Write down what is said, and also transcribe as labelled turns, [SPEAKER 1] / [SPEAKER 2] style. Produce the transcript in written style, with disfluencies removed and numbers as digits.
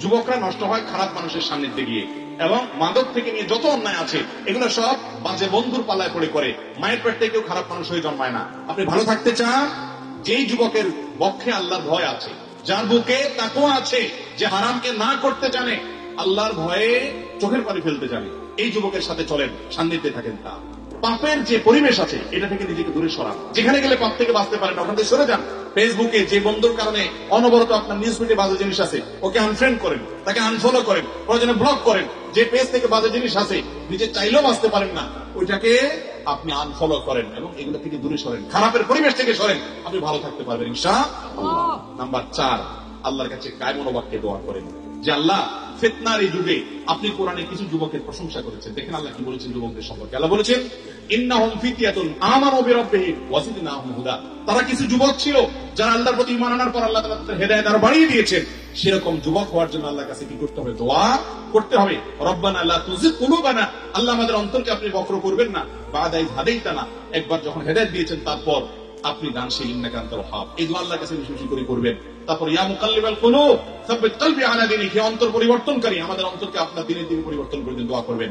[SPEAKER 1] যুবকরা নষ্ট হয় খারাপ মানুষের সান্নিধ্যে গিয়ে, এবং মাদক থেকে নিয়ে যত অন্যায় আছে এগুলো সব বাজে বন্ধুর পাল্লায় পড়ে করে। মায়ের পেট থেকেও খারাপ মানুষ হয়ে জন্মায় না। আপনি ভালো থাকতে চান, যেই যুবকের বক্ষে আল্লাহর ভয় আছে, যার বুকে তাকওয়া আছে, যে হারামকে না করতে জানে, আল্লাহর ভয়ে চোখের পানি ফেলতে জানে, এই যুবকের সাথে চলেন, সান্নিধ্যে থাকেন। তা পাপের যে পরিবেশ আছে এটা থেকে নিজেকে দূরে সরান। যেখানে গেলে পাপ থেকে বাঁচতে পারেন ওখান থেকে সরে যান। ফেসবুকে যে বন্ধুর কারণে অনবরত আপনার নিউজ ফিডে বাজে জিনিস আছে, ওকে আনফ্রেন্ড করেন, তাকে আনফলো করেন, প্রয়োজনে ব্লক করেন। যে পেজ থেকে বাজে জিনিস আছে, নিজে চাইলেও বাঁচতে পারেন না, ওইটাকে আপনি আনফলো করেন এবং এগুলো থেকে দূরে সরেন, খারাপের পরিবেশ থেকে সরেন, আপনি ভালো থাকতে পারবেন ইনশাআল্লাহ। নাম্বার 4, আল্লাহর কাছে কায় মনোবাক্যে দোয়া করেন যে আল্লাহ, ফিতনার এই যুগে আপনি কোরআনে কিছু যুবকের প্রশংসা করেছেন। দেখেন আল্লাহ কি বলেছেন যুবকদের সম্পর্কে। আল্লাহ বলেছেন, ইন্নাহুম ফিতয়াতুন আমানু বিরাব্বিহিম ওয়াজিদনাহুম হুদা। তারা কিছু যুবক ছিল যারা আল্লাহর প্রতি ঈমান আনার পর আল্লাহ তাআলা তাদের হেদায়েত আরো বাড়িয়ে দিয়েছেন। সেরকম যুবক হওয়ার জন্য আল্লাহর কাছে কি করতে হবে? দোয়া করতে হবে। রব্বানা লা তুযিগ কুলুবানা, আল্লাহ আমাদের অন্তরকে আপনি বক্র করবেন না, বা'দা ইয হাদাইতানা, একবার যখন হেদায়েত দিয়েছেন তারপর আপনি দানশীল, ইন্নাকা আনতাল ওয়াহ্হাব। এই দোয়া আল্লাহর কাছে বেশি বেশি করে করবেন। তারপর ইয়া মুকাল্লিবাল কুলুব সাব্বিত কলবি আলা দীনিক, হে অন্তর পরিবর্তনকারী, আমাদের অন্তরকে আপনার দ্বীনের দিকে পরিবর্তন করে দিন, দোয়া করবেন।